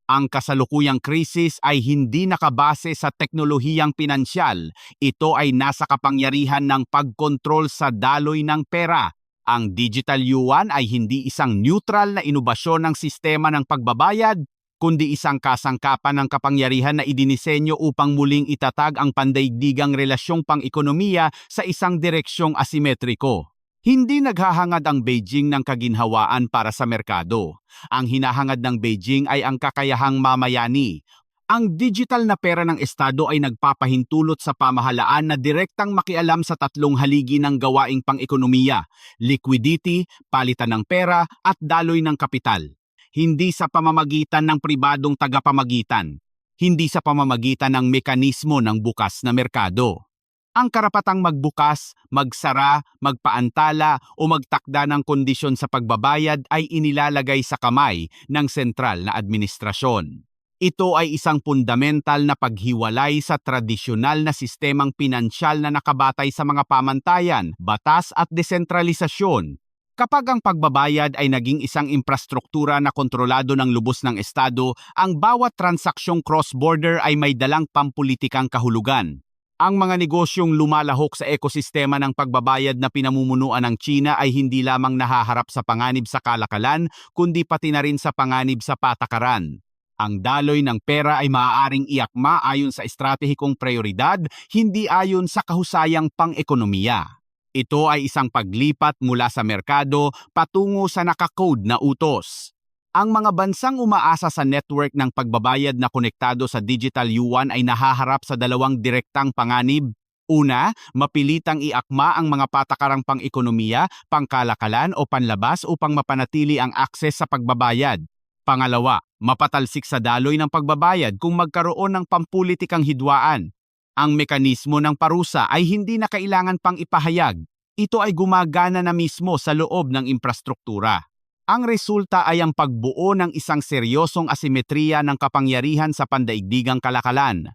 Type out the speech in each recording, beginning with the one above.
Ang kasalukuyang krisis ay hindi nakabase sa teknolohiyang pinansyal. Ito ay nasa kapangyarihan ng pagkontrol sa daloy ng pera. Ang digital yuan ay hindi isang neutral na inobasyon ng sistema ng pagbabayad, kundi isang kasangkapan ng kapangyarihan na idinisenyo upang muling itatag ang pandaigdigang relasyong pang-ekonomiya sa isang direksyong asimetriko. Hindi naghahangad ang Beijing ng kaginhawaan para sa merkado. Ang hinahangad ng Beijing ay ang kakayahang mamayani. Ang digital na pera ng Estado ay nagpapahintulot sa pamahalaan na direktang makialam sa tatlong haligi ng gawaing pang-ekonomiya: liquidity, palitan ng pera, at daloy ng kapital. Hindi sa pamamagitan ng pribadong tagapamagitan. Hindi sa pamamagitan ng mekanismo ng bukas na merkado. Ang karapatang magbukas, magsara, magpaantala o magtakda ng kondisyon sa pagbabayad ay inilalagay sa kamay ng sentral na administrasyon. Ito ay isang fundamental na paghiwalay sa tradisyonal na sistemang pinansyal na nakabatay sa mga pamantayan, batas at desentralisasyon. Kapag ang pagbabayad ay naging isang infrastruktura na kontrolado ng lubos ng Estado, ang bawat transaksyong cross-border ay may dalang pampulitikang kahulugan. Ang mga negosyong lumalahok sa ekosistema ng pagbabayad na pinamumunuan ng China ay hindi lamang nahaharap sa panganib sa kalakalan, kundi pati na rin sa panganib sa patakaran. Ang daloy ng pera ay maaaring iakma ayon sa estratehikong prioridad, hindi ayon sa kahusayang pang-ekonomiya. Ito ay isang paglipat mula sa merkado patungo sa nakakode na utos. Ang mga bansang umaasa sa network ng pagbabayad na konektado sa digital yuan ay nahaharap sa dalawang direktang panganib. Una, mapilitang iakma ang mga patakarang pang-ekonomiya, pangkalakalan o panlabas upang mapanatili ang akses sa pagbabayad. Pangalawa, mapatalsik sa daloy ng pagbabayad kung magkaroon ng pampulitikang hidwaan. Ang mekanismo ng parusa ay hindi na kailangan pang ipahayag. Ito ay gumagana na mismo sa loob ng infrastruktura. Ang resulta ay ang pagbuo ng isang seryosong asimetriya ng kapangyarihan sa pandaigdigang kalakalan.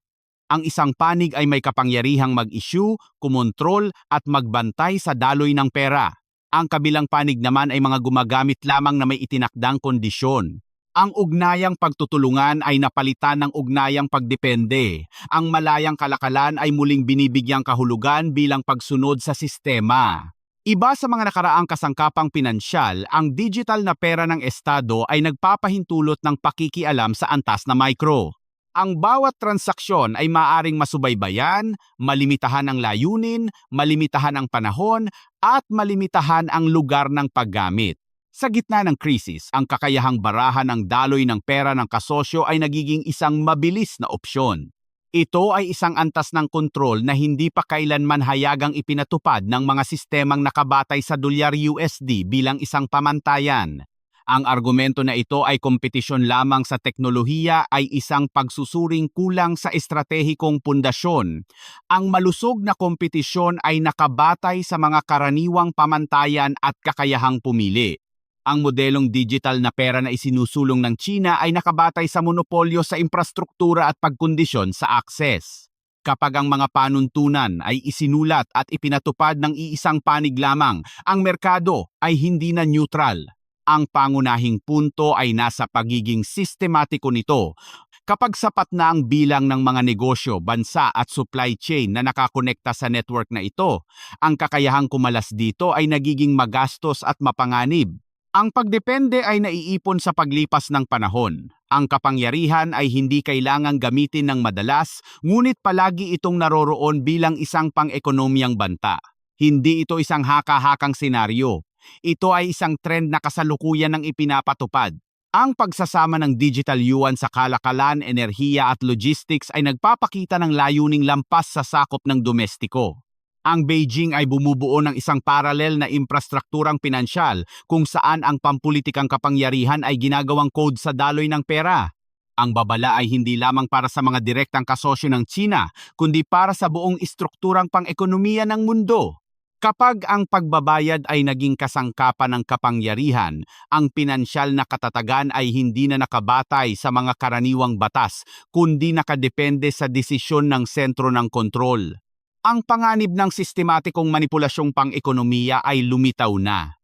Ang isang panig ay may kapangyarihang mag-issue, kumontrol at magbantay sa daloy ng pera. Ang kabilang panig naman ay mga gumagamit lamang na may itinakdang kondisyon. Ang ugnayang pagtutulungan ay napalitan ng ugnayang pagdepende. Ang malayang kalakalan ay muling binibigyang kahulugan bilang pagsunod sa sistema. Iba sa mga nakaraang kasangkapang pinansyal, ang digital na pera ng Estado ay nagpapahintulot ng pakikialam sa antas na micro. Ang bawat transaksyon ay maaring masubaybayan, malimitahan ang layunin, malimitahan ang panahon, at malimitahan ang lugar ng paggamit. Sa gitna ng krisis, ang kakayahang barahan ng daloy ng pera ng kasosyo ay nagiging isang mabilis na opsyon. Ito ay isang antas ng kontrol na hindi pa kailanman hayagang ipinatupad ng mga sistemang nakabatay sa dolyar USD bilang isang pamantayan. Ang argumento na ito ay kompetisyon lamang sa teknolohiya ay isang pagsusuring kulang sa estratehikong pundasyon. Ang malusog na kompetisyon ay nakabatay sa mga karaniwang pamantayan at kakayahang pumili. Ang modelong digital na pera na isinusulong ng China ay nakabatay sa monopolyo sa infrastruktura at pagkondisyon sa akses. Kapag ang mga panuntunan ay isinulat at ipinatupad ng iisang panig lamang, ang merkado ay hindi na neutral. Ang pangunahing punto ay nasa pagiging sistematiko nito. Kapag sapat na ang bilang ng mga negosyo, bansa at supply chain na nakakonekta sa network na ito, ang kakayahang kumalas dito ay nagiging magastos at mapanganib. Ang pagdepende ay naiipon sa paglipas ng panahon. Ang kapangyarihan ay hindi kailangang gamitin ng madalas, ngunit palagi itong naroroon bilang isang pang-ekonomiyang banta. Hindi ito isang haka-hakang senaryo. Ito ay isang trend na kasalukuyan ng ipinapatupad. Ang pagsasama ng digital yuan sa kalakalan, enerhiya at logistics ay nagpapakita ng layuning lampas sa sakop ng domestiko. Ang Beijing ay bumubuo ng isang paralel na infrastrukturang pinansyal kung saan ang pampulitikang kapangyarihan ay ginagawang code sa daloy ng pera. Ang babala ay hindi lamang para sa mga direktang kasosyo ng China, kundi para sa buong istrukturang pang-ekonomiya ng mundo. Kapag ang pagbabayad ay naging kasangkapan ng kapangyarihan, ang pinansyal na katatagan ay hindi na nakabatay sa mga karaniwang batas, kundi nakadepende sa desisyon ng sentro ng kontrol. Ang panganib ng sistematikong manipulasyong pang-ekonomiya ay lumitaw na.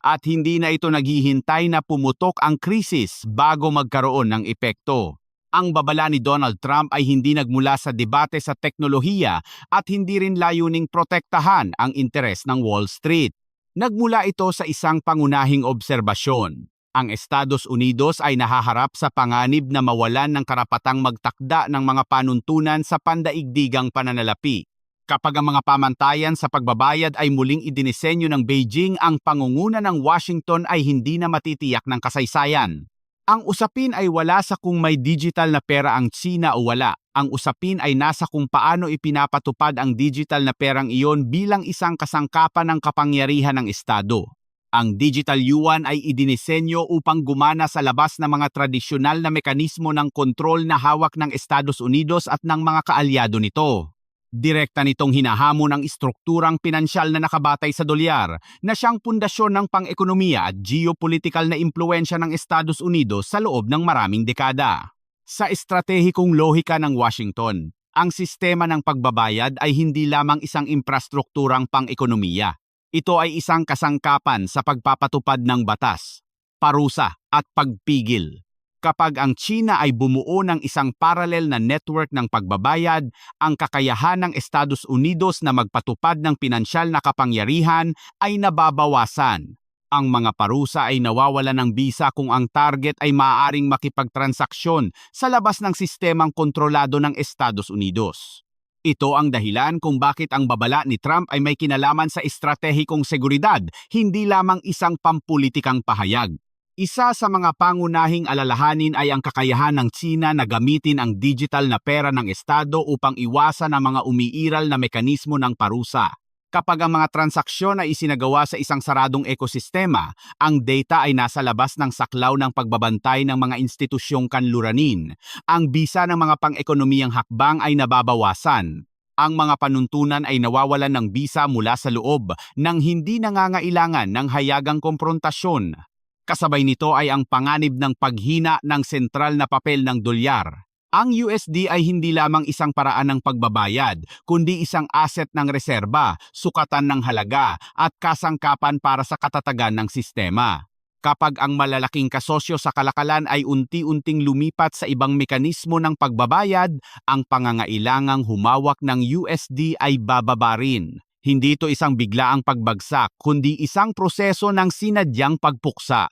At hindi na ito naghihintay na pumutok ang krisis bago magkaroon ng epekto. Ang babala ni Donald Trump ay hindi nagmula sa debate sa teknolohiya at hindi rin layuning protektahan ang interes ng Wall Street. Nagmula ito sa isang pangunahing obserbasyon. Ang Estados Unidos ay nahaharap sa panganib na mawalan ng karapatang magtakda ng mga panuntunan sa pandaigdigang pananalapi. Kapag ang mga pamantayan sa pagbabayad ay muling idinisenyo ng Beijing, ang pangunguna ng Washington ay hindi na matitiyak ng kasaysayan. Ang usapin ay wala sa kung may digital na pera ang China o wala. Ang usapin ay nasa kung paano ipinapatupad ang digital na perang iyon bilang isang kasangkapan ng kapangyarihan ng Estado. Ang digital yuan ay idinisenyo upang gumana sa labas ng mga tradisyonal na mekanismo ng kontrol na hawak ng Estados Unidos at ng mga kaalyado nito. Direkta nitong hinahamon ang istrukturang pinansyal na nakabatay sa dolyar na siyang pundasyon ng pang-ekonomiya at geopolitikal na impluensya ng Estados Unidos sa loob ng maraming dekada. Sa estratehikong lohika ng Washington, ang sistema ng pagbabayad ay hindi lamang isang infrastrukturang pang-ekonomiya. Ito ay isang kasangkapan sa pagpapatupad ng batas, parusa at pagpigil. Kapag ang China ay bumuo ng isang parallel na network ng pagbabayad, ang kakayahan ng Estados Unidos na magpatupad ng pinansyal na kapangyarihan ay nababawasan. Ang mga parusa ay nawawalan ng bisa kung ang target ay maaaring makipagtransaksyon sa labas ng sistemang kontrolado ng Estados Unidos. Ito ang dahilan kung bakit ang babala ni Trump ay may kinalaman sa estratehikong seguridad, hindi lamang isang pampulitikang pahayag. Isa sa mga pangunahing alalahanin ay ang kakayahan ng China na gamitin ang digital na pera ng Estado upang iwasan ang mga umiiral na mekanismo ng parusa. Kapag ang mga transaksyon ay isinagawa sa isang saradong ekosistema, ang data ay nasa labas ng saklaw ng pagbabantay ng mga institusyong kanluranin. Ang bisa ng mga pang-ekonomiyang hakbang ay nababawasan. Ang mga panuntunan ay nawawalan ng bisa mula sa loob nang hindi nangangailangan ng hayagang komprontasyon. Kasabay nito ay ang panganib ng paghina ng sentral na papel ng dolyar. Ang USD ay hindi lamang isang paraan ng pagbabayad, kundi isang asset ng reserba, sukatan ng halaga, at kasangkapan para sa katatagan ng sistema. Kapag ang malalaking kasosyo sa kalakalan ay unti-unting lumipat sa ibang mekanismo ng pagbabayad, ang pangangailangang humawak ng USD ay bababa rin. Hindi ito isang biglaang pagbagsak, kundi isang proseso ng sinadyang pagpuksa.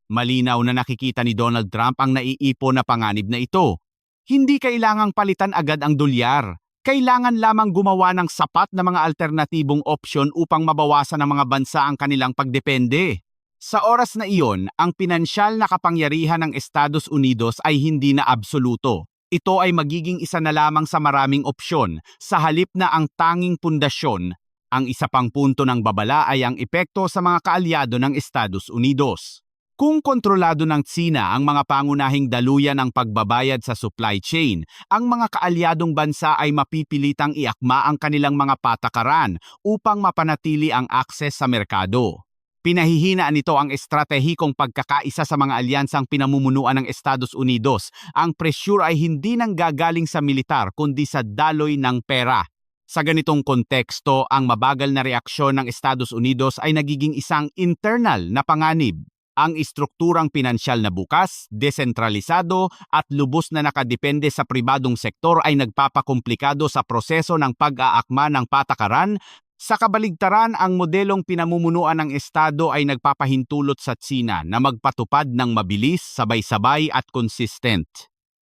Malinaw na nakikita ni Donald Trump ang naiipon na panganib na ito. Hindi kailangang palitan agad ang dolyar. Kailangan lamang gumawa ng sapat na mga alternatibong opsyon upang mabawasan ng mga bansa ang kanilang pagdepende. Sa oras na iyon, ang pinansyal na kapangyarihan ng Estados Unidos ay hindi na absoluto. Ito ay magiging isa na lamang sa maraming opsyon, sa halip na ang tanging pundasyon. Ang isa pang punto ng babala ay ang epekto sa mga kaalyado ng Estados Unidos. Kung kontrolado ng China ang mga pangunahing daluyan ng pagbabayad sa supply chain, ang mga kaalyadong bansa ay mapipilitang iakma ang kanilang mga patakaran upang mapanatili ang akses sa merkado. Pinahihinaan nito ang estratehikong pagkakaisa sa mga alyansang pinamumunuan ng Estados Unidos. Ang pressure ay hindi nanggagaling sa militar kundi sa daloy ng pera. Sa ganitong konteksto, ang mabagal na reaksyon ng Estados Unidos ay nagiging isang internal na panganib. Ang istrukturang pinansyal na bukas, desentralisado at lubos na nakadepende sa pribadong sektor ay nagpapakomplikado sa proseso ng pag-aakma ng patakaran. Sa kabaligtaran, ang modelong pinamumunuan ng Estado ay nagpapahintulot sa China na magpatupad ng mabilis, sabay-sabay at consistent.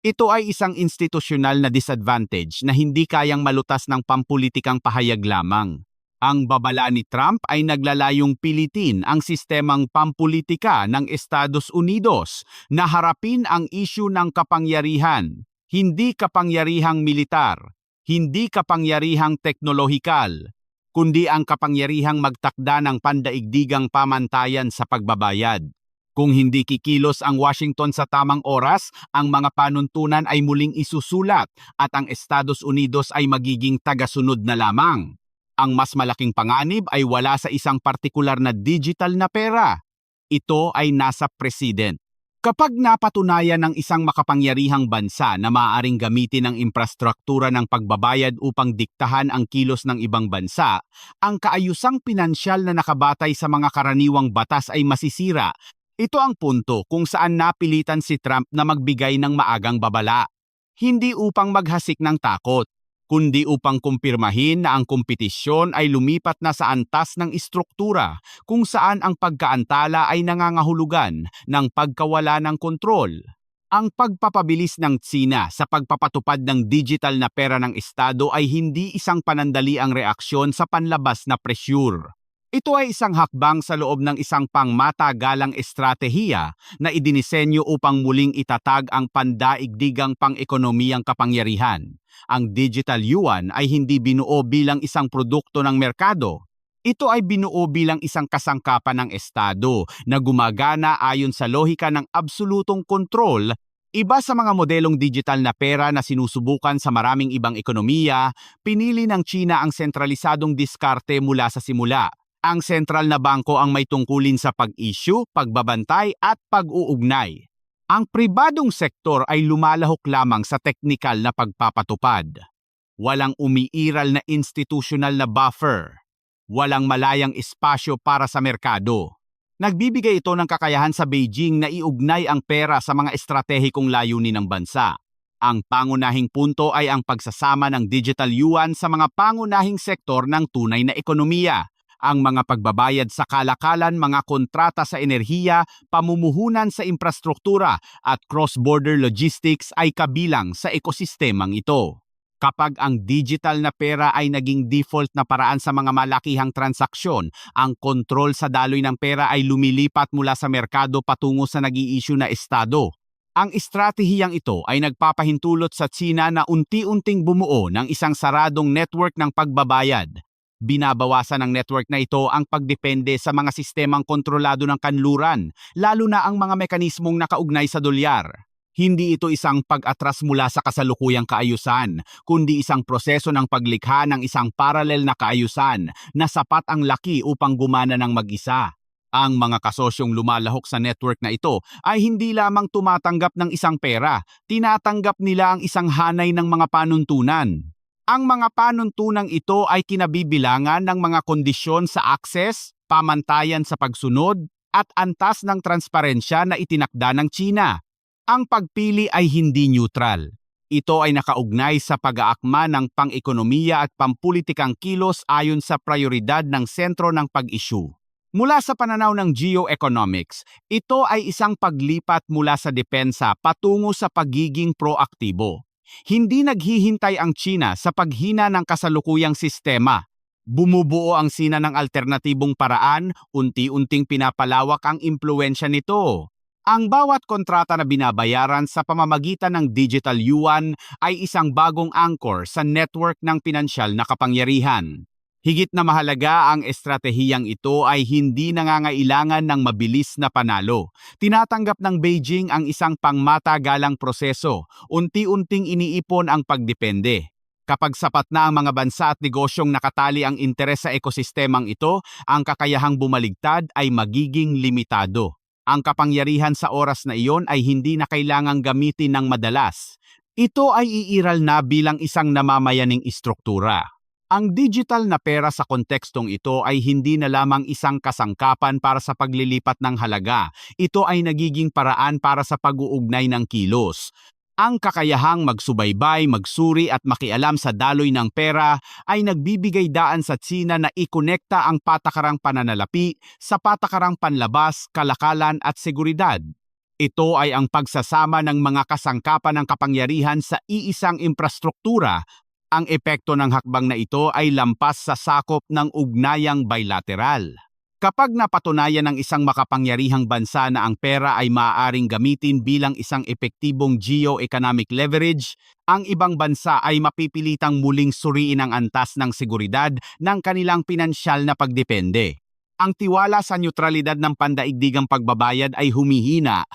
Ito ay isang institusyonal na disadvantage na hindi kayang malutas ng pampulitikang pahayag lamang. Ang babala ni Trump ay naglalayong pilitin ang sistemang pampulitika ng Estados Unidos na harapin ang isyu ng kapangyarihan, hindi kapangyarihang militar, hindi kapangyarihang teknolohikal, kundi ang kapangyarihang magtakda ng pandaigdigang pamantayan sa pagbabayad. Kung hindi kikilos ang Washington sa tamang oras, ang mga panuntunan ay muling isusulat at ang Estados Unidos ay magiging tagasunod na lamang. Ang mas malaking panganib ay wala sa isang partikular na digital na pera. Ito ay nasa president. Kapag napatunayan ng isang makapangyarihang bansa na maaaring gamitin ang infrastruktura ng pagbabayad upang diktahan ang kilos ng ibang bansa, ang kaayusang pinansyal na nakabatay sa mga karaniwang batas ay masisira. Ito ang punto kung saan napilitan si Trump na magbigay ng maagang babala. Hindi upang maghasik ng takot, kundi upang kumpirmahin na ang kompetisyon ay lumipat na sa antas ng istruktura kung saan ang pagkaantala ay nangangahulugan ng pagkawala ng kontrol. Ang pagpapabilis ng Tsina sa pagpapatupad ng digital na pera ng Estado ay hindi isang panandaliang reaksyon sa panlabas na presyur. Ito ay isang hakbang sa loob ng isang pangmatagalang estratehiya na idinisenyo upang muling itatag ang pandaigdigang pang-ekonomiyang kapangyarihan. Ang digital yuan ay hindi binuo bilang isang produkto ng merkado. Ito ay binuo bilang isang kasangkapan ng Estado na gumagana ayon sa lohika ng absolutong kontrol. Iba sa mga modelong digital na pera na sinusubukan sa maraming ibang ekonomiya, pinili ng China ang sentralisadong diskarte mula sa simula. Ang sentral na bangko ang may tungkulin sa pag-issue, pagbabantay at pag-uugnay. Ang pribadong sektor ay lumalahok lamang sa teknikal na pagpapatupad. Walang umiiral na institutional na buffer. Walang malayang espasyo para sa merkado. Nagbibigay ito ng kakayahan sa Beijing na iugnay ang pera sa mga estratehikong layunin ng bansa. Ang pangunahing punto ay ang pagsasama ng digital yuan sa mga pangunahing sektor ng tunay na ekonomiya. Ang mga pagbabayad sa kalakalan, mga kontrata sa enerhiya, pamumuhunan sa infrastruktura at cross-border logistics ay kabilang sa ekosistemang ito. Kapag ang digital na pera ay naging default na paraan sa mga malakihang transaksyon, ang kontrol sa daloy ng pera ay lumilipat mula sa merkado patungo sa nag-i-issue na estado. Ang estratehiyang ito ay nagpapahintulot sa China na unti-unting bumuo ng isang saradong network ng pagbabayad. Binabawasan ng network na ito ang pagdepende sa mga sistemang kontrolado ng kanluran, lalo na ang mga mekanismong nakaugnay sa dolyar. Hindi ito isang pag-atras mula sa kasalukuyang kaayusan, kundi isang proseso ng paglikha ng isang paralel na kaayusan na sapat ang laki upang gumana ng mag-isa. Ang mga kasosyong lumalahok sa network na ito ay hindi lamang tumatanggap ng isang pera, tinatanggap nila ang isang hanay ng mga panuntunan. Ang mga panuntunang ito ay kinabibilangan ng mga kondisyon sa access, pamantayan sa pagsunod, at antas ng transparensya na itinakda ng China. Ang pagpili ay hindi neutral. Ito ay nakaugnay sa pag-aakma ng pang-ekonomiya at pampulitikang kilos ayon sa prioridad ng sentro ng pag-issue. Mula sa pananaw ng geoeconomics, ito ay isang paglipat mula sa depensa patungo sa pagiging proaktibo. Hindi naghihintay ang China sa paghina ng kasalukuyang sistema. Bumubuo ang China ng alternatibong paraan, unti-unting pinapalawak ang impluwensya nito. Ang bawat kontrata na binabayaran sa pamamagitan ng digital yuan ay isang bagong anchor sa network ng pinansyal na kapangyarihan. Higit na mahalaga, ang estratehiyang ito ay hindi nangangailangan ng mabilis na panalo. Tinatanggap ng Beijing ang isang pangmatagalang proseso, unti-unting iniipon ang pagdepende. Kapag sapat na ang mga bansa at negosyong nakatali ang interes sa ekosistemang ito, ang kakayahang bumaligtad ay magiging limitado. Ang kapangyarihan sa oras na iyon ay hindi na kailangang gamitin ng madalas. Ito ay iiral na bilang isang namamayaning istruktura. Ang digital na pera sa kontekstong ito ay hindi na lamang isang kasangkapan para sa paglilipat ng halaga. Ito ay nagiging paraan para sa pag-uugnay ng kilos. Ang kakayahang magsubaybay, magsuri at makialam sa daloy ng pera ay nagbibigay daan sa China na ikonekta ang patakarang pananalapi sa patakarang panlabas, kalakalan at seguridad. Ito ay ang pagsasama ng mga kasangkapan ng kapangyarihan sa iisang infrastruktura. Ang epekto ng hakbang na ito ay lampas sa sakop ng ugnayang bilateral. Kapag napatunayan ng isang makapangyarihang bansa na ang pera ay maaaring gamitin bilang isang epektibong geo-economic leverage, ang ibang bansa ay mapipilitang muling suriin ang antas ng seguridad ng kanilang pinansyal na pagdepende. Ang tiwala sa neutralidad ng pandaigdigang pagbabayad ay humihina.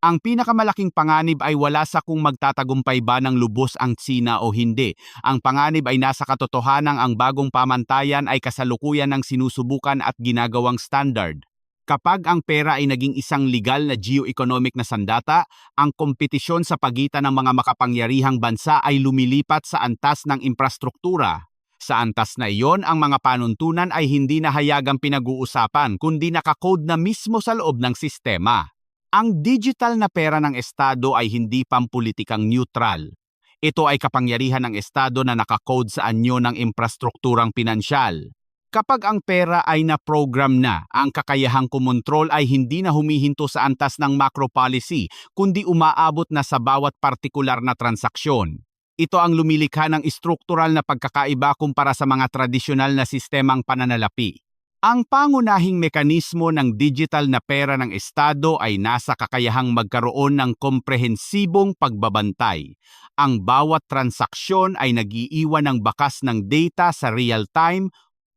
Ang pinakamalaking panganib ay wala sa kung magtatagumpay ba ng lubos ang China o hindi. Ang panganib ay nasa katotohanang ang bagong pamantayan ay kasalukuyan ng sinusubukan at ginagawang standard. Kapag ang pera ay naging isang legal na geo-economic na sandata, ang kompetisyon sa pagitan ng mga makapangyarihang bansa ay lumilipat sa antas ng infrastruktura. Sa antas na iyon, ang mga panuntunan ay hindi na hayagang pinag-uusapan kundi nakakode na mismo sa loob ng sistema. Ang digital na pera ng Estado ay hindi pampulitikang neutral. Ito ay kapangyarihan ng Estado na nakakode sa anyo ng infrastrukturang pinansyal. Kapag ang pera ay na-program na, ang kakayahang kumontrol ay hindi na humihinto sa antas ng macro policy, kundi umaabot na sa bawat partikular na transaksyon. Ito ang lumilikha ng struktural na pagkakaiba kumpara sa mga tradisyonal na sistemang pananalapi. Ang pangunahing mekanismo ng digital na pera ng Estado ay nasa kakayahang magkaroon ng komprehensibong pagbabantay. Ang bawat transaksyon ay nag-iiwan ng bakas ng data sa real-time.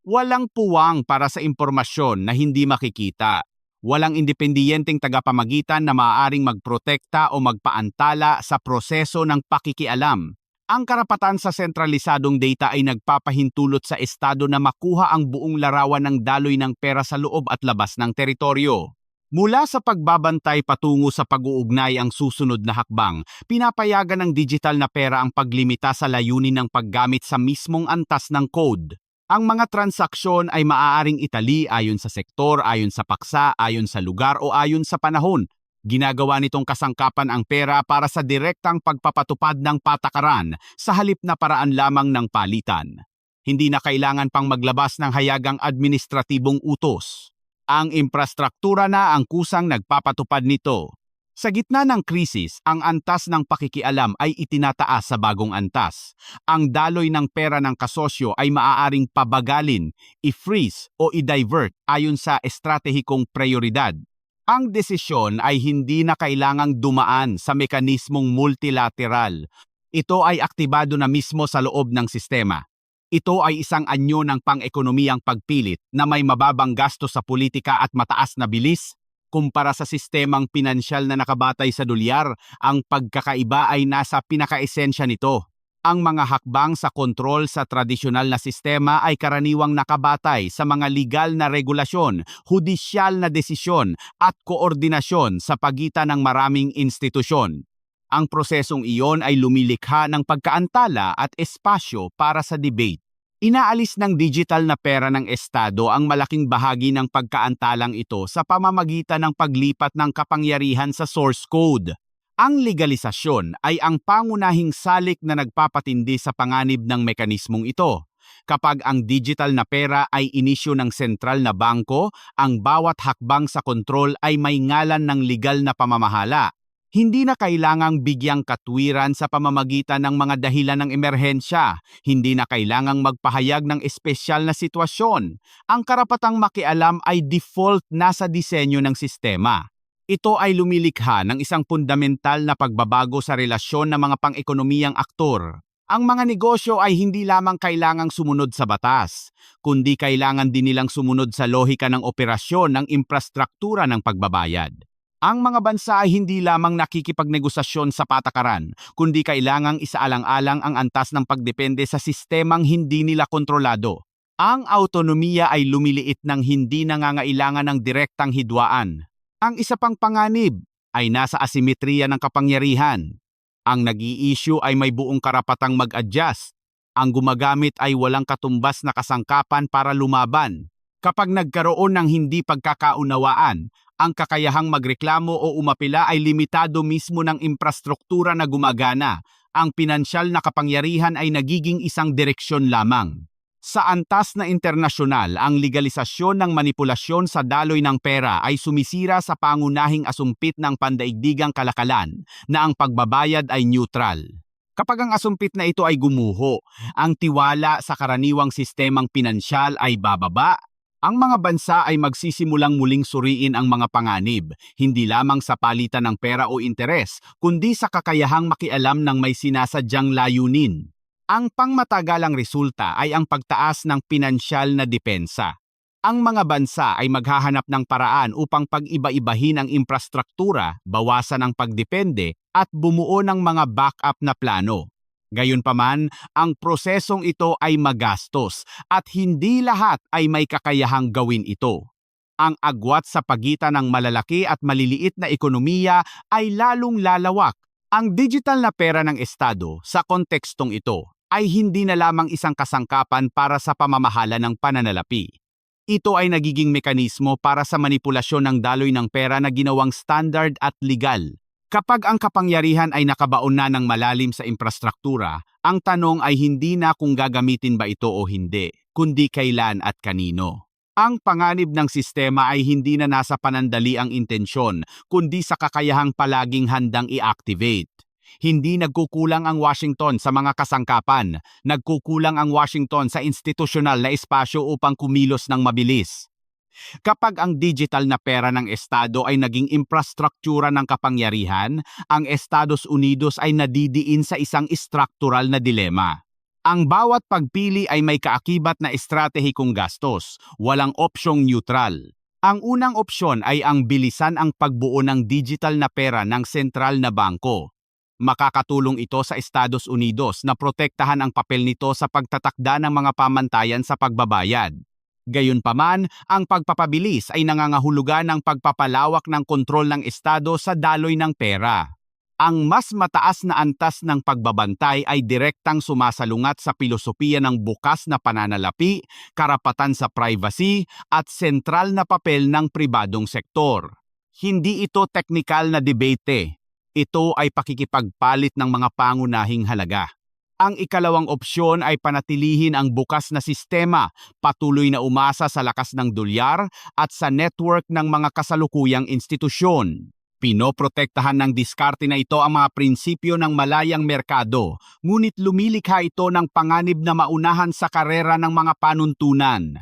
Walang puwang para sa impormasyon na hindi makikita. Walang independiyenteng tagapamagitan na maaaring magprotekta o magpaantala sa proseso ng pakikialam. Ang karapatan sa sentralisadong data ay nagpapahintulot sa Estado na makuha ang buong larawan ng daloy ng pera sa loob at labas ng teritoryo. Mula sa pagbabantay patungo sa pag-uugnay ang susunod na hakbang, pinapayagan ng digital na pera ang paglimita sa layunin ng paggamit sa mismong antas ng code. Ang mga transaksyon ay maaaring itali ayon sa sektor, ayon sa paksa, ayon sa lugar o ayon sa panahon. Ginagawa nitong kasangkapan ang pera para sa direktang pagpapatupad ng patakaran sa halip na paraan lamang ng palitan. Hindi na kailangan pang maglabas ng hayagang administratibong utos. Ang infrastruktura na ang kusang nagpapatupad nito. Sa gitna ng krisis, ang antas ng pakikialam ay itinataas sa bagong antas. Ang daloy ng pera ng kasosyo ay maaaring pabagalin, i-freeze o i-divert ayon sa estratehikong prioridad. Ang desisyon ay hindi na kailangang dumaan sa mekanismong multilateral. Ito ay aktibado na mismo sa loob ng sistema. Ito ay isang anyo ng pang-ekonomiyang pagpilit na may mababang gasto sa politika at mataas na bilis. Kumpara sa sistemang pinansyal na nakabatay sa dolyar, ang pagkakaiba ay nasa pinakaesensya nito. Ang mga hakbang sa kontrol sa tradisyonal na sistema ay karaniwang nakabatay sa mga legal na regulasyon, hudisyal na desisyon at koordinasyon sa pagitan ng maraming institusyon. Ang prosesong iyon ay lumilikha ng pagkaantala at espasyo para sa debate. Inaalis ng digital na pera ng Estado ang malaking bahagi ng pagkaantalang ito sa pamamagitan ng paglipat ng kapangyarihan sa source code. Ang legalisasyon ay ang pangunahing salik na nagpapatindi sa panganib ng mekanismong ito. Kapag ang digital na pera ay inisyu ng sentral na bangko, ang bawat hakbang sa kontrol ay may ngalan ng legal na pamamahala. Hindi na kailangang bigyang katwiran sa pamamagitan ng mga dahilan ng emerhensya. Hindi na kailangang magpahayag ng espesyal na sitwasyon. Ang karapatang makialam ay default na sa disenyo ng sistema. Ito ay lumilikha ng isang fundamental na pagbabago sa relasyon ng mga pang-ekonomiyang aktor. Ang mga negosyo ay hindi lamang kailangang sumunod sa batas, kundi kailangan din nilang sumunod sa lohika ng operasyon ng infrastruktura ng pagbabayad. Ang mga bansa ay hindi lamang nakikipagnegosasyon sa patakaran, kundi kailangang isaalang-alang ang antas ng pagdepende sa sistemang hindi nila kontrolado. Ang autonomiya ay lumiliit ng hindi nangangailangan ng direktang hidwaan. Ang isa pang panganib ay nasa asimetriya ng kapangyarihan. Ang nag-i-issue ay may buong karapatang mag-adjust. Ang gumagamit ay walang katumbas na kasangkapan para lumaban. Kapag nagkaroon ng hindi pagkakaunawaan, ang kakayahang magreklamo o umapila ay limitado mismo ng infrastruktura na gumagana. Ang pinansyal na kapangyarihan ay nagiging isang direksyon lamang. Sa antas na internasyonal, ang legalisasyon ng manipulasyon sa daloy ng pera ay sumisira sa pangunahing asumpit ng pandaigdigang kalakalan na ang pagbabayad ay neutral. Kapag ang asumpit na ito ay gumuho, ang tiwala sa karaniwang sistemang pinansyal ay bababa. Ang mga bansa ay magsisimulang muling suriin ang mga panganib, hindi lamang sa palitan ng pera o interes, kundi sa kakayahang makialam ng may sinasadyang layunin. Ang pangmatagalang resulta ay ang pagtaas ng pinansyal na depensa. Ang mga bansa ay maghahanap ng paraan upang pag-iba-ibahin ang infrastruktura, bawasan ang pagdepende, at bumuo ng mga backup na plano. Gayunpaman, ang prosesong ito ay magastos at hindi lahat ay may kakayahang gawin ito. ang agwat sa pagitan ng malalaki at maliliit na ekonomiya ay lalong lalawak. Ang digital na pera ng Estado sa kontekstong ito ay hindi na lamang isang kasangkapan para sa pamamahala ng pananalapi. Ito ay nagiging mekanismo para sa manipulasyon ng daloy ng pera na ginawang standard at legal. Kapag ang kapangyarihan ay nakabaon na ng malalim sa infrastruktura, ang tanong ay hindi na kung gagamitin ba ito o hindi, kundi kailan at kanino. Ang panganib ng sistema ay hindi na nasa panandaliang intensyon, kundi sa kakayahang palaging handang i-activate. Hindi nagkukulang ang Washington sa mga kasangkapan, nagkukulang ang Washington sa institusyonal na espasyo upang kumilos ng mabilis. Kapag ang digital na pera ng Estado ay naging infrastruktura ng kapangyarihan, ang Estados Unidos ay nadidiin sa isang struktural na dilema. Ang bawat pagpili ay may kaakibat na estratehikong gastos, walang opsyong neutral. Ang unang opsyon ay ang bilisan ang pagbuo ng digital na pera ng sentral na bangko. Makakatulong ito sa Estados Unidos na protektahan ang papel nito sa pagtatakda ng mga pamantayan sa pagbabayad. Gayunpaman, ang pagpapabilis ay nangangahulugan ng pagpapalawak ng kontrol ng Estado sa daloy ng pera. Ang mas mataas na antas ng pagbabantay ay direktang sumasalungat sa pilosopiya ng bukas na pananalapi, karapatan sa privacy, at sentral na papel ng pribadong sektor. Hindi ito teknikal na debate. Ito ay pakikipagpalit ng mga pangunahing halaga. Ang ikalawang opsyon ay panatilihin ang bukas na sistema, patuloy na umasa sa lakas ng dolyar at sa network ng mga kasalukuyang institusyon. Pinoprotektahan ng diskarte na ito ang mga prinsipyo ng malayang merkado, ngunit lumilikha ito ng panganib na maunahan sa karera ng mga panuntunan.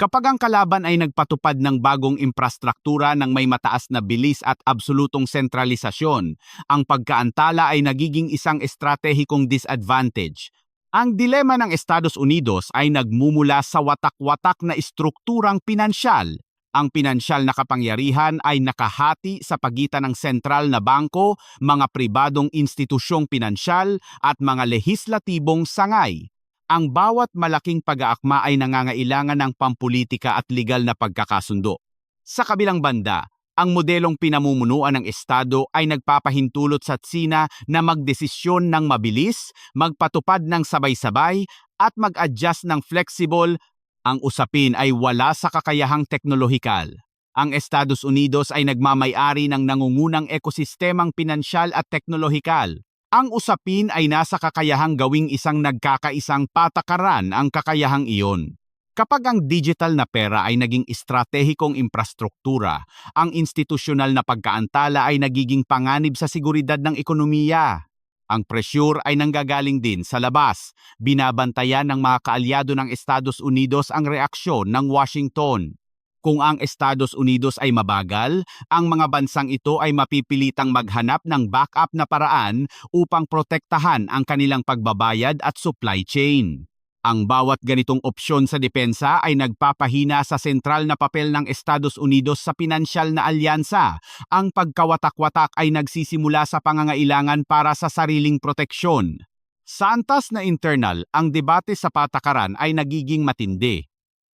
Kapag ang kalaban ay nagpatupad ng bagong infrastruktura ng may mataas na bilis at absolutong sentralisasyon, ang pagkaantala ay nagiging isang estratehikong disadvantage. Ang dilema ng Estados Unidos ay nagmumula sa watak-watak na estrukturang pinansyal. Ang pinansyal na kapangyarihan ay nakahati sa pagitan ng sentral na bangko, mga pribadong institusyong pinansyal at mga lehislatibong sangay. Ang bawat malaking pag-aakma ay nangangailangan ng pampulitika at legal na pagkakasundo. Sa kabilang banda, ang modelong pinamumunuan ng Estado ay nagpapahintulot sa Tsina na magdesisyon ng mabilis, magpatupad ng sabay-sabay at mag-adjust ng flexible. Ang usapin ay wala sa kakayahang teknolohikal. Ang Estados Unidos ay nagmamay-ari ng nangungunang ekosistemang pinansyal at teknolohikal. Ang usapin ay nasa kakayahang gawing isang nagkakaisang patakaran ang kakayahang iyon. Kapag ang digital na pera ay naging estratehikong infrastruktura, ang institusyonal na pagkaantala ay nagiging panganib sa seguridad ng ekonomiya. Ang presyur ay nanggagaling din sa labas. Binabantayan ng mga kaalyado ng Estados Unidos ang reaksyon ng Washington. Kung ang Estados Unidos ay mabagal, ang mga bansang ito ay mapipilitang maghanap ng backup na paraan upang protektahan ang kanilang pagbabayad at supply chain. Ang bawat ganitong opsyon sa depensa ay nagpapahina sa sentral na papel ng Estados Unidos sa pinansyal na alyansa. Ang pagkawatak-watak ay nagsisimula sa pangangailangan para sa sariling proteksyon. Sa antas na internal, ang debate sa patakaran ay nagiging matindi.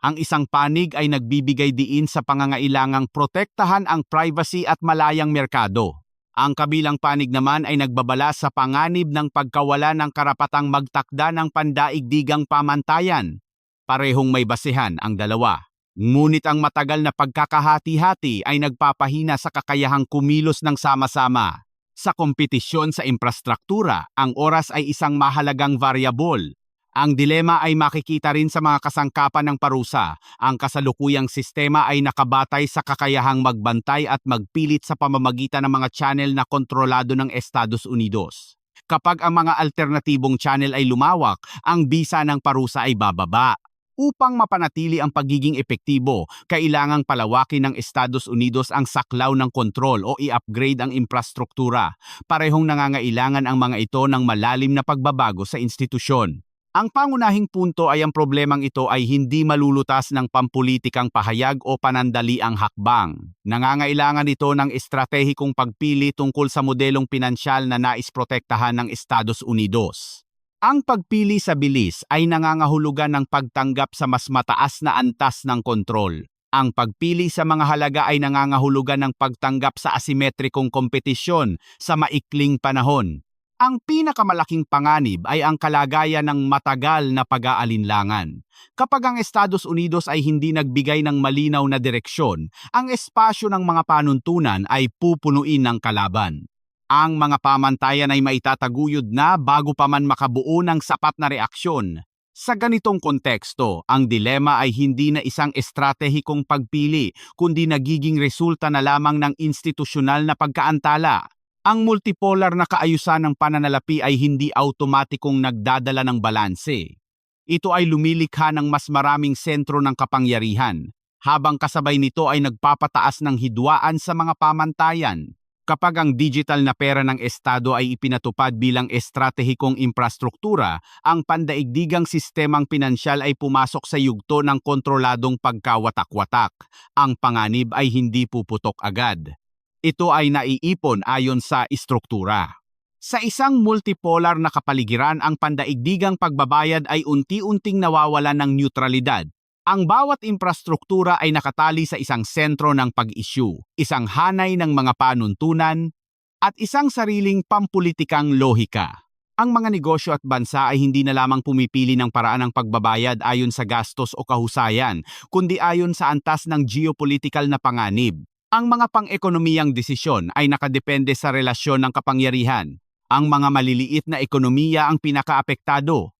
Ang isang panig ay nagbibigay diin sa pangangailangang protektahan ang privacy at malayang merkado. Ang kabilang panig naman ay nagbabala sa panganib ng pagkawala ng karapatang magtakda ng pandaigdigang pamantayan. Parehong may basehan ang dalawa. Ngunit ang matagal na pagkakahati-hati ay nagpapahina sa kakayahang kumilos ng sama-sama. Sa kompetisyon sa infrastruktura, ang oras ay isang mahalagang variable. Ang dilema ay makikita rin sa mga kasangkapan ng parusa. Ang kasalukuyang sistema ay nakabatay sa kakayahang magbantay at magpilit sa pamamagitan ng mga channel na kontrolado ng Estados Unidos. Kapag ang mga alternatibong channel ay lumawak, ang bisa ng parusa ay bababa. Upang mapanatili ang pagiging epektibo, kailangang palawakin ng Estados Unidos ang saklaw ng kontrol o i-upgrade ang infrastruktura. Parehong nangangailangan ang mga ito ng malalim na pagbabago sa institusyon. Ang pangunahing punto ay ang problemang ito ay hindi malulutas ng pampulitikang pahayag o panandaliang hakbang. Nangangailangan ito ng estratehikong pagpili tungkol sa modelong pinansyal na nais protektahan ng Estados Unidos. Ang pagpili sa bilis ay nangangahulugan ng pagtanggap sa mas mataas na antas ng kontrol. Ang pagpili sa mga halaga ay nangangahulugan ng pagtanggap sa asimetrikong kompetisyon sa maikling panahon. Ang pinakamalaking panganib ay ang kalagayan ng matagal na pag-aalinlangan. Kapag ang Estados Unidos ay hindi nagbigay ng malinaw na direksyon, ang espasyo ng mga panuntunan ay pupunuin ng kalaban. Ang mga pamantayan ay maitataguyod na bago pa man makabuo ng sapat na reaksyon. Sa ganitong konteksto, ang dilema ay hindi na isang estratehikong pagpili, kundi nagiging resulta na lamang ng institusyonal na pagkaantala. Ang multipolar na kaayusan ng pananalapi ay hindi automatikong nagdadala ng balanse. Ito ay lumilikha ng mas maraming sentro ng kapangyarihan, habang kasabay nito ay nagpapataas ng hidwaan sa mga pamantayan. Kapag ang digital na pera ng Estado ay ipinatupad bilang estratehikong infrastruktura, ang pandaigdigang sistemang pinansyal ay pumasok sa yugto ng kontroladong pagkawatak-watak. Ang panganib ay hindi puputok agad. Ito ay naiipon ayon sa istruktura. Sa isang multipolar na kapaligiran, ang pandaigdigang pagbabayad ay unti-unting nawawalan ng neutralidad. Ang bawat infrastruktura ay nakatali sa isang sentro ng pag-issue, isang hanay ng mga panuntunan, at isang sariling pampulitikang lohika. Ang mga negosyo at bansa ay hindi na lamang pumipili ng paraan ng pagbabayad ayon sa gastos o kahusayan, kundi ayon sa antas ng geopolitikal na panganib. Ang mga pang-ekonomiyang desisyon ay nakadepende sa relasyon ng kapangyarihan. Ang mga maliliit na ekonomiya ang pinakaapektado.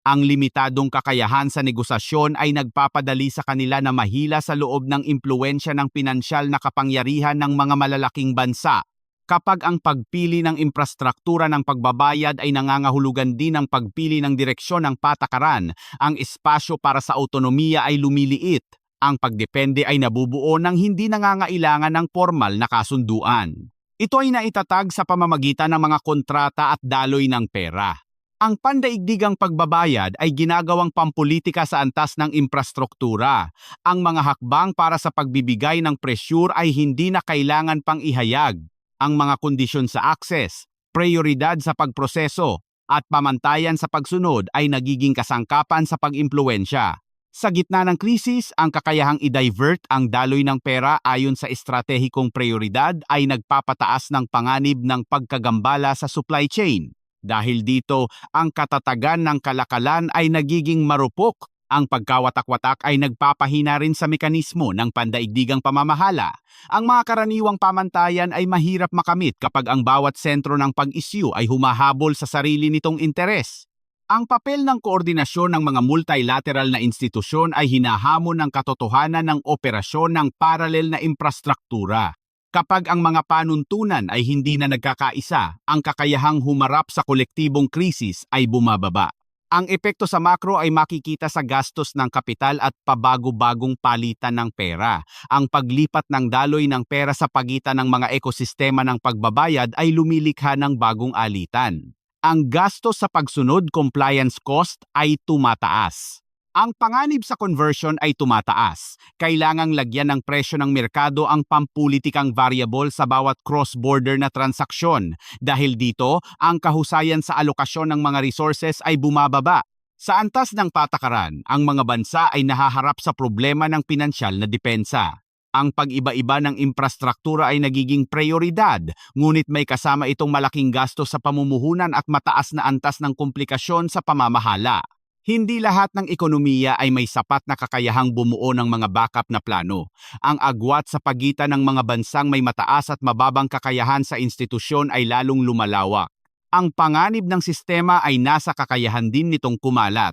Ang limitadong kakayahan sa negosasyon ay nagpapadali sa kanila na mahila sa loob ng impluwensya ng pinansyal na kapangyarihan ng mga malalaking bansa. Kapag ang pagpili ng infrastruktura ng pagbabayad ay nangangahulugan din ng pagpili ng direksyon ng patakaran, ang espasyo para sa autonomiya ay lumiliit. Ang pagdepende ay nabubuo ng hindi nangangailangan ng formal na kasunduan. Ito ay naitatag sa pamamagitan ng mga kontrata at daloy ng pera. Ang pandaigdigang pagbabayad ay ginagawang pampolitika sa antas ng infrastruktura. Ang mga hakbang para sa pagbibigay ng presyur ay hindi na kailangan pang ihayag. Ang mga kondisyon sa access, prioridad sa pagproseso, at pamantayan sa pagsunod ay nagiging kasangkapan sa pag-impluwensya. Sa gitna ng krisis, ang kakayahang i-divert ang daloy ng pera ayon sa estratehikong prioridad ay nagpapataas ng panganib ng pagkagambala sa supply chain. Dahil dito, ang katatagan ng kalakalan ay nagiging marupok. Ang pagkawatak-watak ay nagpapahina rin sa mekanismo ng pandaigdigang pamamahala. Ang mga karaniwang pamantayan ay mahirap makamit kapag ang bawat sentro ng pag-issue ay humahabol sa sarili nitong interes. Ang papel ng koordinasyon ng mga multilateral na institusyon ay hinahamon ng katotohanan ng operasyon ng paralel na infrastruktura. Kapag ang mga panuntunan ay hindi na nagkakaisa, ang kakayahang humarap sa kolektibong krisis ay bumababa. Ang epekto sa makro ay makikita sa gastos ng kapital at pabago-bagong palitan ng pera. Ang paglipat ng daloy ng pera sa pagitan ng mga ekosistema ng pagbabayad ay lumilikha ng bagong alitan. Ang gastos sa pagsunod, compliance cost, ay tumataas. Ang panganib sa conversion ay tumataas. Kailangang lagyan ng presyo ng merkado ang pampulitikang variable sa bawat cross-border na transaksyon. Dahil dito, ang kahusayan sa alokasyon ng mga resources ay bumababa. Sa antas ng patakaran, ang mga bansa ay nahaharap sa problema ng pinansyal na depensa. Ang pag-iba-iba ng infrastruktura ay nagiging prioridad, ngunit may kasama itong malaking gastos sa pamumuhunan at mataas na antas ng komplikasyon sa pamamahala. Hindi lahat ng ekonomiya ay may sapat na kakayahang bumuo ng mga backup na plano. Ang agwat sa pagitan ng mga bansang may mataas at mababang kakayahan sa institusyon ay lalong lumalawak. Ang panganib ng sistema ay nasa kakayahan din nitong kumalat.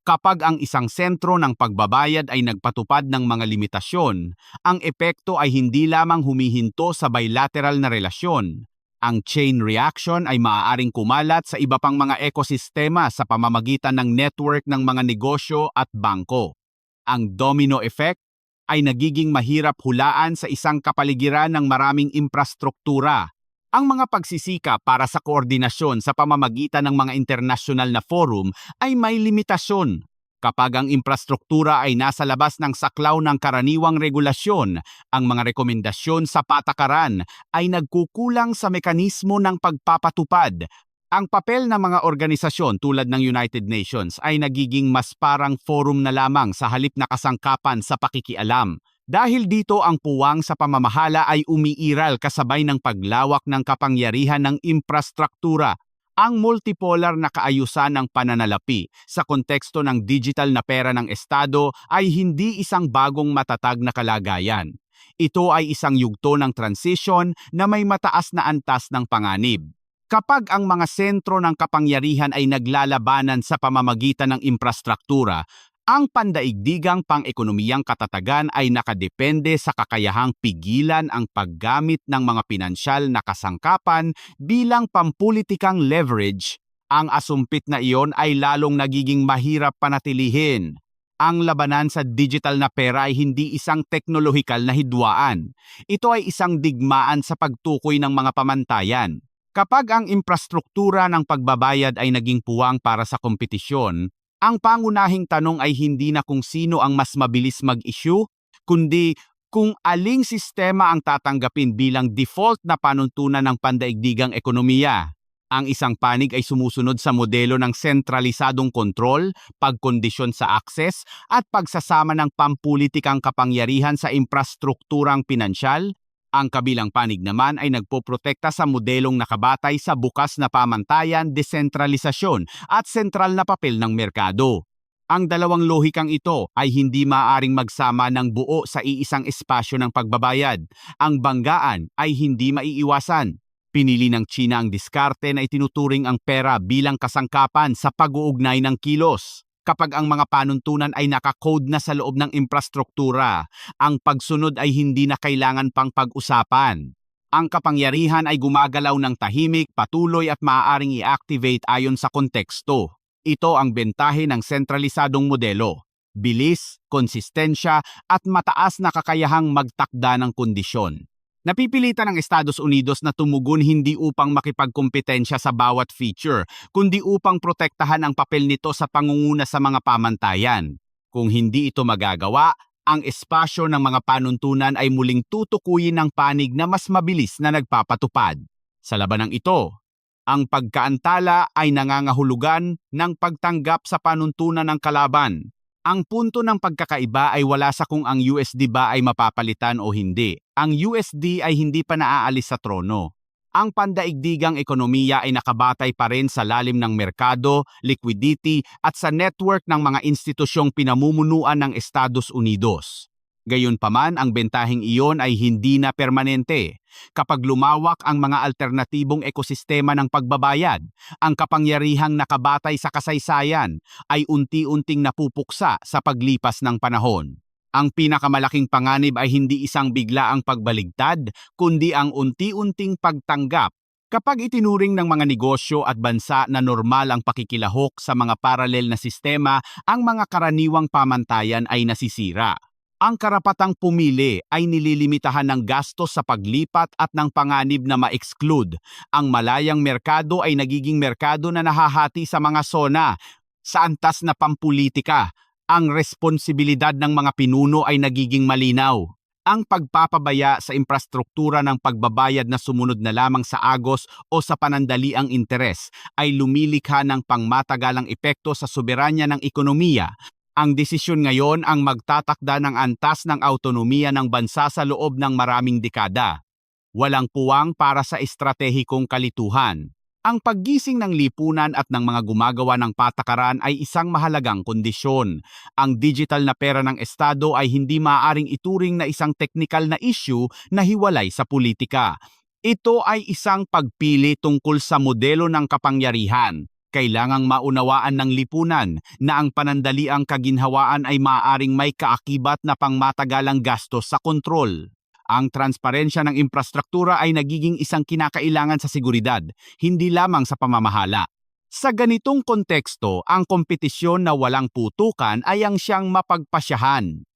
Kapag ang isang sentro ng pagbabayad ay nagpatupad ng mga limitasyon, ang epekto ay hindi lamang humihinto sa bilateral na relasyon. Ang chain reaction ay maaaring kumalat sa iba pang mga ekosistema sa pamamagitan ng network ng mga negosyo at bangko. Ang domino effect ay nagiging mahirap hulaan sa isang kapaligiran ng maraming infrastruktura. Ang mga pagsisika para sa koordinasyon sa pamamagitan ng mga internasyonal na forum ay may limitasyon. Kapag ang infrastruktura ay nasa labas ng saklaw ng karaniwang regulasyon, ang mga rekomendasyon sa patakaran ay nagkukulang sa mekanismo ng pagpapatupad. Ang papel ng mga organisasyon tulad ng United Nations ay nagiging mas parang forum na lamang sa halip na kasangkapan sa pakikialam. Dahil dito ang puwang sa pamamahala ay umiiral kasabay ng paglawak ng kapangyarihan ng infrastruktura. Ang multipolar na kaayusan ng pananalapi sa konteksto ng digital na pera ng Estado ay hindi isang bagong matatag na kalagayan. Ito ay isang yugto ng transition na may mataas na antas ng panganib. Kapag ang mga sentro ng kapangyarihan ay naglalabanan sa pamamagitan ng infrastruktura, ang pandaigdigang pang-ekonomiyang katatagan ay nakadepende sa kakayahang pigilan ang paggamit ng mga pinansyal na kasangkapan bilang pampulitikang leverage. Ang asumpit na iyon ay lalong nagiging mahirap panatilihin. Ang labanan sa digital na pera ay hindi isang teknolohikal na hidwaan. Ito ay isang digmaan sa pagtukoy ng mga pamantayan. Kapag ang infrastruktura ng pagbabayad ay naging puwang para sa kompetisyon, ang pangunahing tanong ay hindi na kung sino ang mas mabilis mag-issue, kundi kung aling sistema ang tatanggapin bilang default na panuntunan ng pandaigdigang ekonomiya. Ang isang panig ay sumusunod sa modelo ng sentralisadong kontrol, pagkondisyon sa akses, at pagsasama ng pampulitikang kapangyarihan sa infrastrukturang pinansyal. Ang kabilang panig naman ay nagpoprotekta sa modelong nakabatay sa bukas na pamantayan, desentralisasyon at sentral na papel ng merkado. Ang dalawang lohikang ito ay hindi maaaring magsama ng buo sa iisang espasyo ng pagbabayad. Ang banggaan ay hindi maiiwasan. Pinili ng China ang diskarte na itinuturing ang pera bilang kasangkapan sa pag-uugnay ng kilos. Kapag ang mga panuntunan ay nakakode na sa loob ng infrastruktura, ang pagsunod ay hindi na kailangan pang pag-usapan. Ang kapangyarihan ay gumagalaw ng tahimik, patuloy at maaaring i-activate ayon sa konteksto. Ito ang bentahe ng sentralisadong modelo. Bilis, konsistensya at mataas na kakayahang magtakda ng kondisyon. Napipilitan ng Estados Unidos na tumugon hindi upang makipagkompetensya sa bawat feature, kundi upang protektahan ang papel nito sa pangunguna sa mga pamantayan. Kung hindi ito magagawa, ang espasyo ng mga panuntunan ay muling tutukuyin ng panig na mas mabilis na nagpapatupad. Sa labanang ito, ang pagkaantala ay nangangahulugan ng pagtanggap sa panuntunan ng kalaban. Ang punto ng pagkakaiba ay wala sa kung ang USD ba ay mapapalitan o hindi. Ang USD ay hindi pa naaalis sa trono. Ang pandaigdigang ekonomiya ay nakabatay pa rin sa lalim ng merkado, liquidity at sa network ng mga institusyong pinamumunuan ng Estados Unidos. Gayunpaman, ang bentaheng iyon ay hindi na permanente. Kapag lumawak ang mga alternatibong ekosistema ng pagbabayad, ang kapangyarihang nakabatay sa kasaysayan ay unti-unting napupuksa sa paglipas ng panahon. Ang pinakamalaking panganib ay hindi isang biglaang pagbaligtad, kundi ang unti-unting pagtanggap. Kapag itinuring ng mga negosyo at bansa na normal ang pakikilahok sa mga paralel na sistema, ang mga karaniwang pamantayan ay nasisira. Ang karapatang pumili ay nililimitahan ng gastos sa paglipat at ng panganib na ma-exclude. Ang malayang merkado ay nagiging merkado na nahahati sa mga sona. Sa antas na pampulitika, ang responsibilidad ng mga pinuno ay nagiging malinaw. Ang pagpapabaya sa infrastruktura ng pagbabayad na sumunod na lamang sa agos o sa panandaliang interes ay lumilikha ng pangmatagalang epekto sa soberanya ng ekonomiya. Ang desisyon ngayon ang magtatakda ng antas ng autonomiya ng bansa sa loob ng maraming dekada. Walang puwang para sa estratehikong kalituhan. Ang paggising ng lipunan at ng mga gumagawa ng patakaran ay isang mahalagang kondisyon. Ang digital na pera ng Estado ay hindi maaaring ituring na isang teknikal na issue na hiwalay sa politika. Ito ay isang pagpili tungkol sa modelo ng kapangyarihan. Kailangang maunawaan ng lipunan na ang panandaliang kaginhawaan ay maaaring may kaakibat na pangmatagalang gastos sa kontrol. Ang transparensya ng infrastruktura ay nagiging isang kinakailangan sa seguridad, hindi lamang sa pamamahala. Sa ganitong konteksto, ang kompetisyon na walang putukan ay ang siyang mapagpasyahan.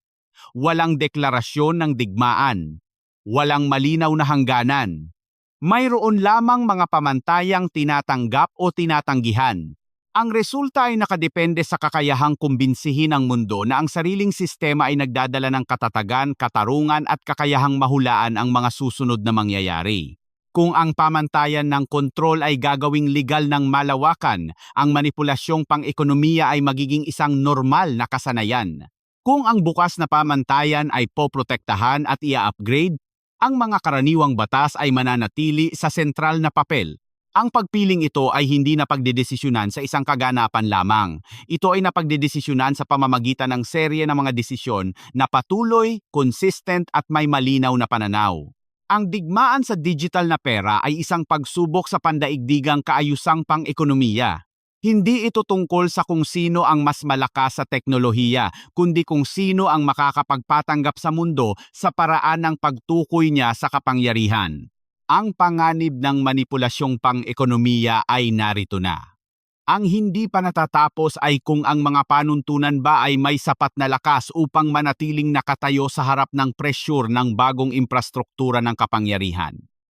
Walang deklarasyon ng digmaan. Walang malinaw na hangganan. Mayroon lamang mga pamantayang tinatanggap o tinatanggihan. Ang resulta ay nakadepende sa kakayahang kumbinsihin ang mundo na ang sariling sistema ay nagdadala ng katatagan, katarungan at kakayahang mahulaan ang mga susunod na mangyayari. Kung ang pamantayan ng kontrol ay gagawing legal ng malawakan, ang manipulasyong pang-ekonomiya ay magiging isang normal na kasanayan. Kung ang bukas na pamantayan ay poprotektahan at ia-upgrade, ang mga karaniwang batas ay mananatili sa sentral na papel. Ang pagpiling ito ay hindi na pagdedesisyonan sa isang kaganapan lamang. Ito ay napagdedesisyonan sa pamamagitan ng serye ng mga desisyon na patuloy, consistent at may malinaw na pananaw. Ang digmaan sa digital na pera ay isang pagsubok sa pandaigdigang kaayusang pang-ekonomiya. Hindi ito tungkol sa kung sino ang mas malakas sa teknolohiya, kundi kung sino ang makakapagpatanggap sa mundo sa paraan ng pagtukoy niya sa kapangyarihan. Ang panganib ng manipulasyong pang-ekonomiya ay narito na. Ang hindi pa natatapos ay kung ang mga panuntunan ba ay may sapat na lakas upang manatiling nakatayo sa harap ng presyur ng bagong infrastruktura ng kapangyarihan.